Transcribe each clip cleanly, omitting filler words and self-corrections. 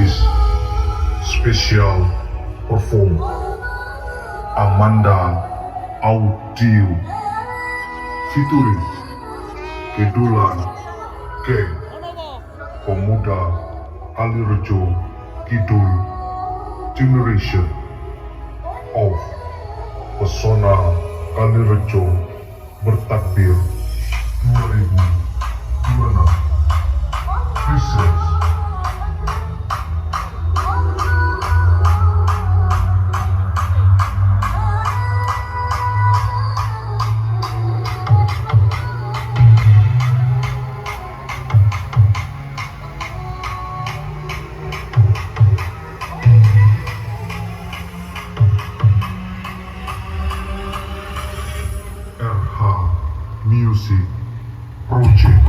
is special performer Amanda Audio featuring Kedulan Gang Pemuda Kalirejo Kidul Generation of Pesona Kalirejo Bertakbir 2026 Presents RH Music Project.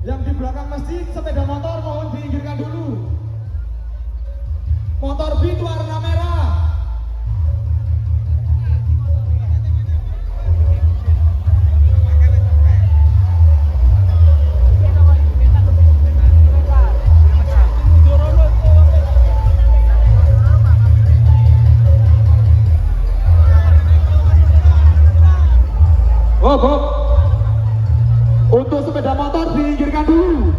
Yang di belakang masjid sepeda motor mohon diinggirkan dulu. Motor Beat warna merah. Bob. Untuk sepeda motor diinggirkan dulu.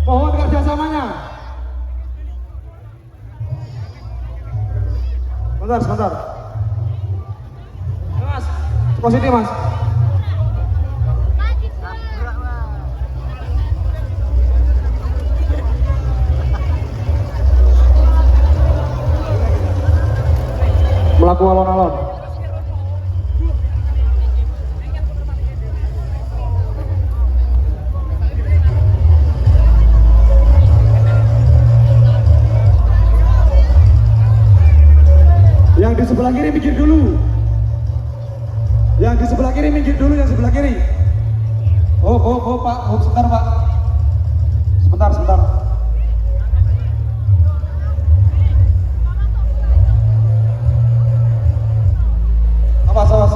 Mohon kerjasamanya. Sebentar. Mas, posisi mas. Melaku alon-alon. Yang di sebelah kiri minggir dulu. Yang di sebelah kiri minggir dulu, yang sebelah kiri. Oh Pak, sebentar Pak. Sebentar. Awas.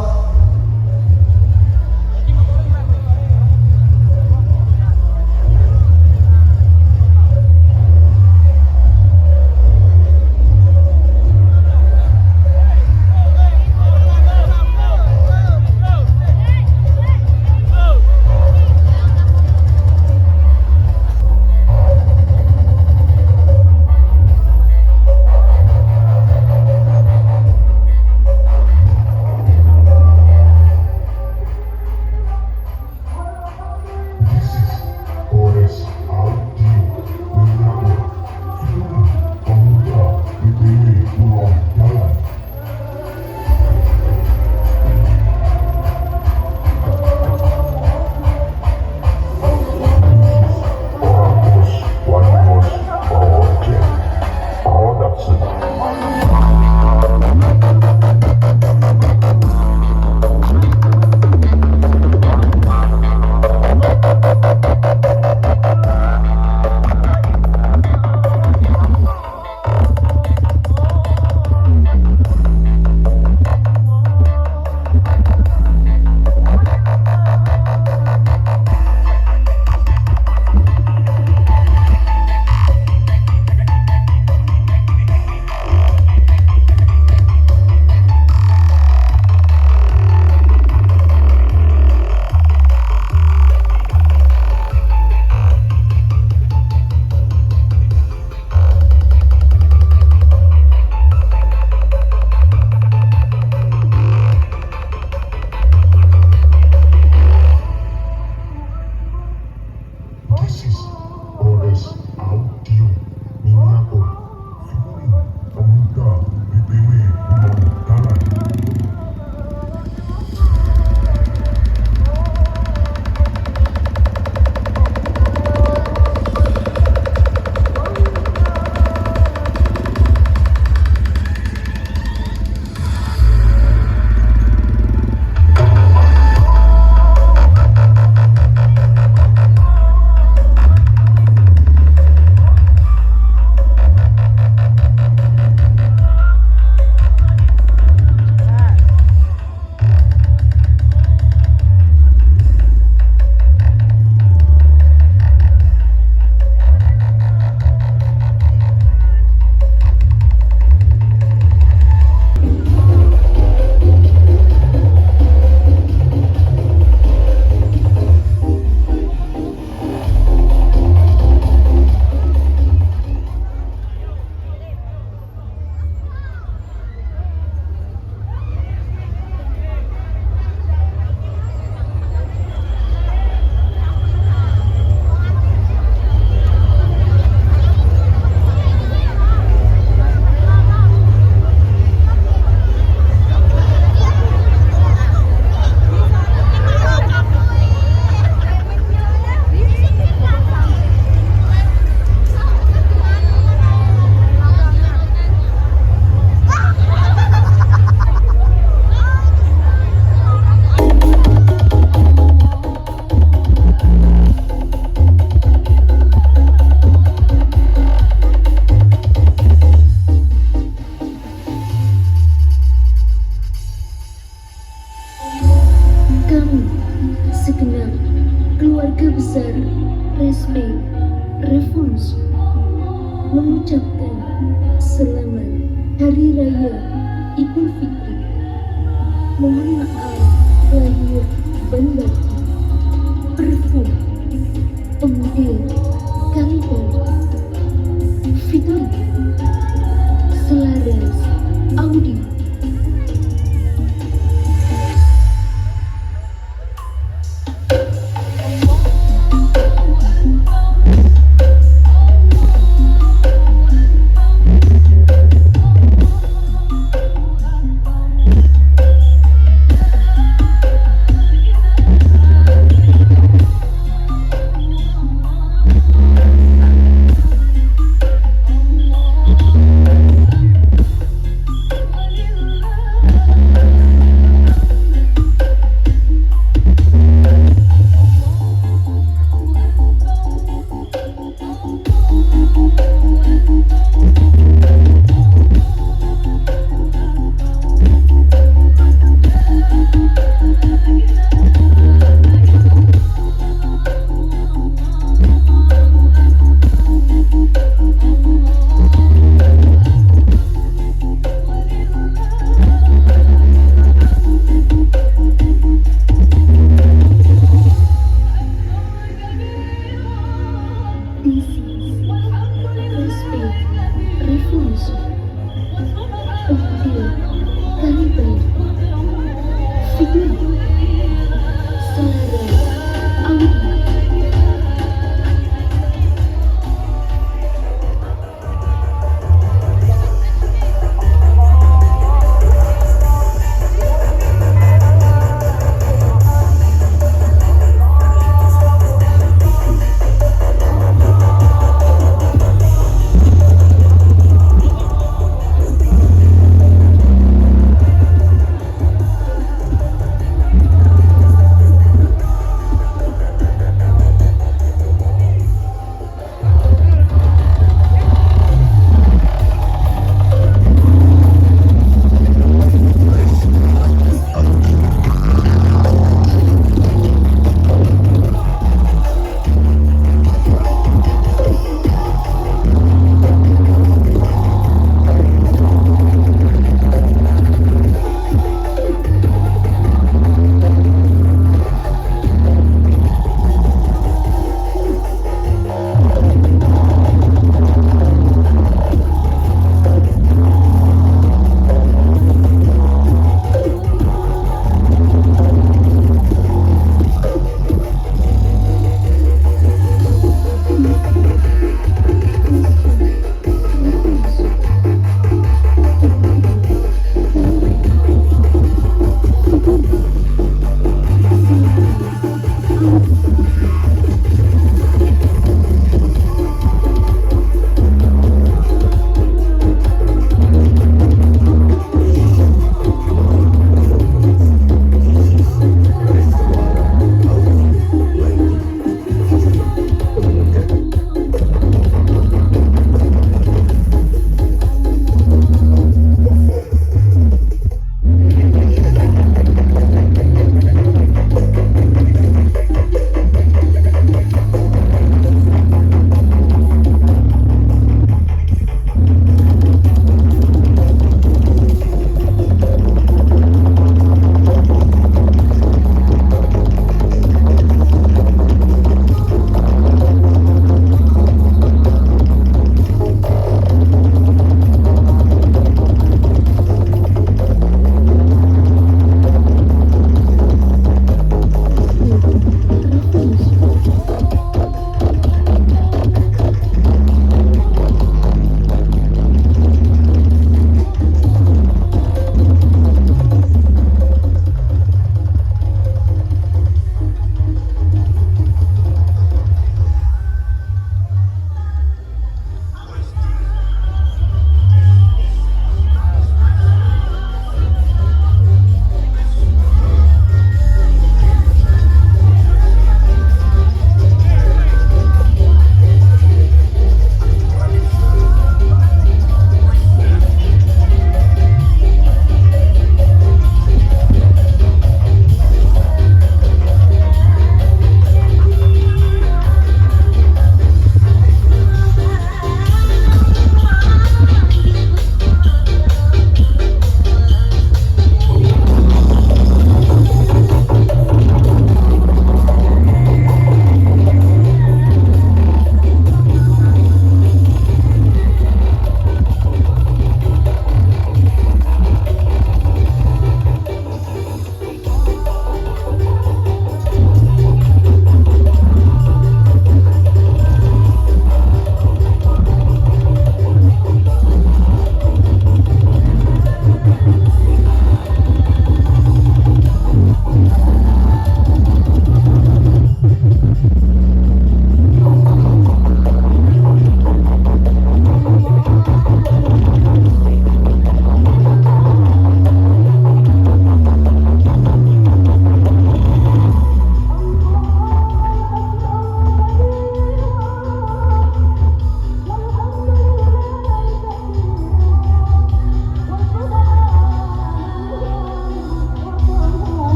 Kami, segenap keluarga besar Respect Revons, mengucapkan selamat Hari Raya Idul Fitri. Mohon maaf lahir dan batin. Perfum Pemuda Kaliber Fitri Selaras Audio.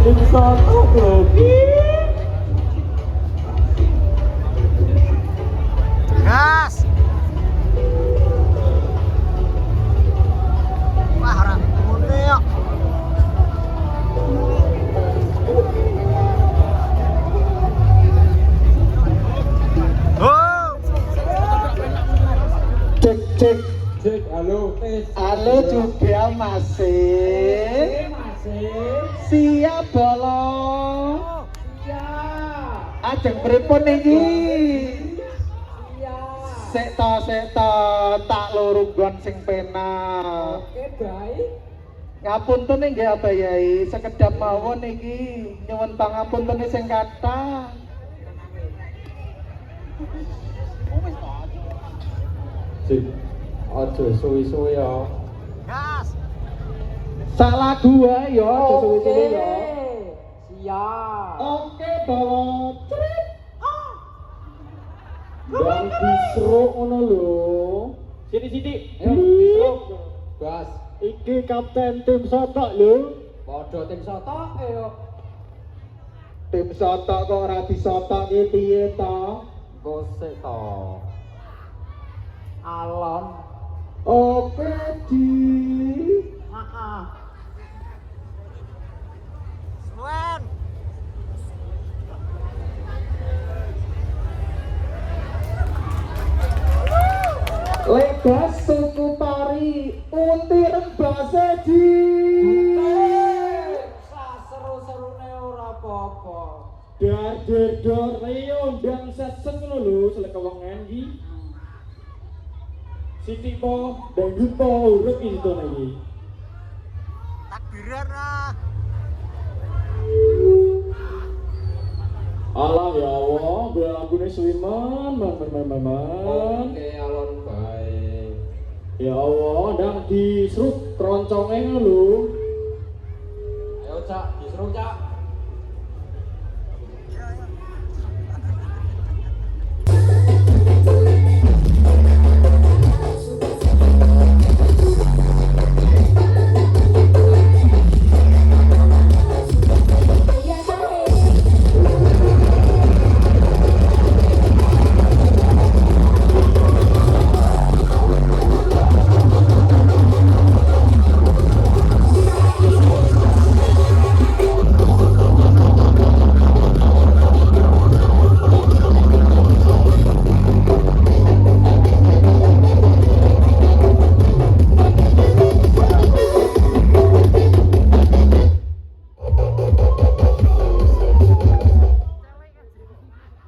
Tim soto grogi. Gas. Wah, ora ngene kok. Oh. Cek cek. Cek, halo, tes. Halo juga masih. Siap bolong. Siap. Ajeng pripun niki? Sekto tak lurunggon sing penak. Oke, baik. Ngapunten nggih apa yai, sekedap mawon iki nyuwun pangapunten sing kathah. Cek, aja suwi-suwi ya. Gas. Salah gua ya, aja suwi-suwi ya. Siap. Oke, bolong. Dan diseruk ngono lho. Sini. Ayo, diseruk. Gas. Iki kapten tim sotok lho. Padha tim soto ayo. Tim sotok kok ora disotok iki piye to? Gosek to. Alon. Oke, Ji. Heeh. Swen. Legas suku pari, unti rembase Ji. Seru-serune ora apa-apa. Dar reyo ndang sesen ngono lho, selek kewengen iki. Siti po, dangdut po urip iki to iki. Takbiran ah. Allah ya Allah, belakune suwiman, Oke, alon baik. Ya Allah, ndang diseruk keronconge ngono lho. Ayo, Cak, diseruk, Cak.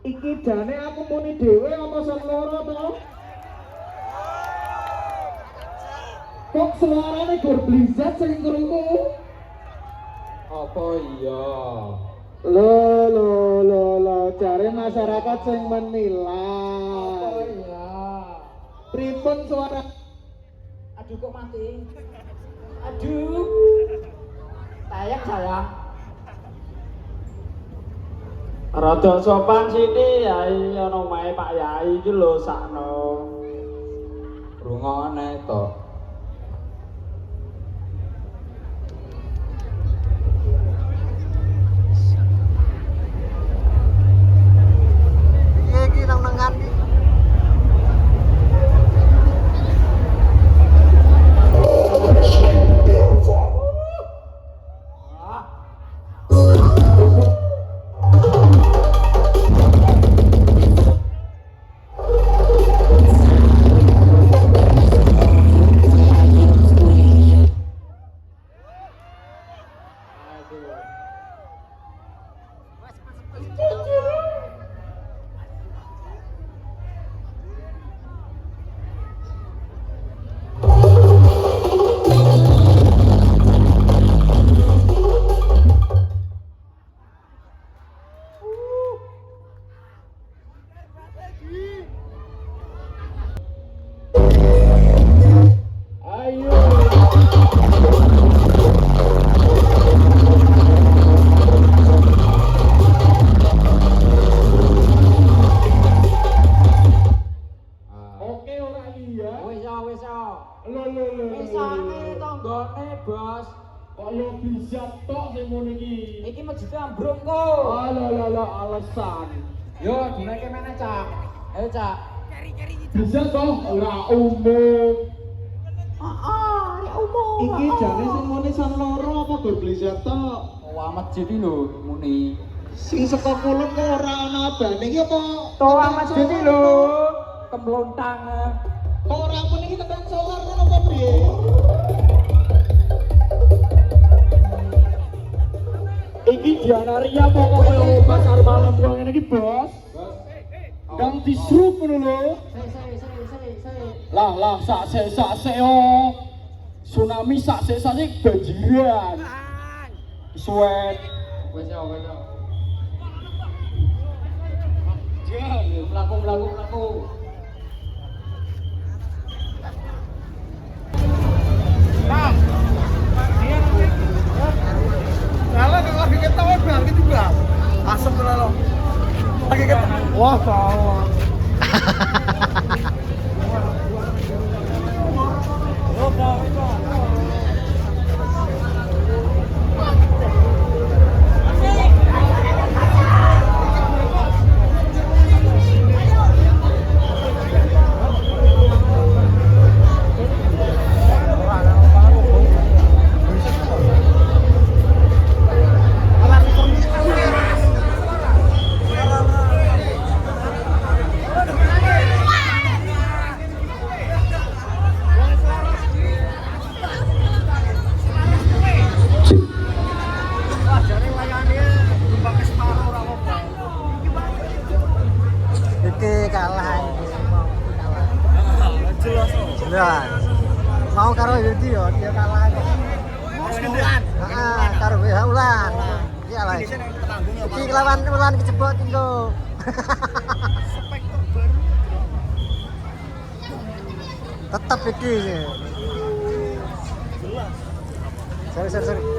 Iki jane aku muni dhewe apa sak loro to? Kok suarane gur blizat sing krungu? Apa iya? Lo, jare masyarakat sing Apa menilai. iya? Pripun suara? Aduh, kok mati? Aduh. Sayang. Rada sopan sini yai ana omahe Pak Yai iki lho sakno. Rungokne to. Piye iki nang nengan iki? Kok yo bisa tok sing ngono iki. Iki juta ambruk kok. Alah alasan. Yo, dinaike mana, Cak? Ayo, Cak. Bisa toh ora umum. Iki jane sing muni san loro apa gur beli tok? Oh, amat jadi lho muni. Sing saka kulon kok ora ana abane iki apa? Toh amat jadi lho. Kemlontang. Kok ora pun iki tekan solar ngono apa piye? Iki dianaria pokoknya pasar malam gua ngene iki, Bos. Kang disrup ngono lho. Lah sak se yo. Tsunami sak se banjiran. Suwet. Wes yo. Melaku. Kalau lagi ketahuan berarti juga. Asap lo. Lagi ketahuan. Wah, tahu. Iki kalah ini. Jelas. Mau karo Yudi yo, dia kalah. Heeh, karo WH Ulan. Iya lah. Iki lawan Ulan kejebot engko. Tetep iki. Sorry.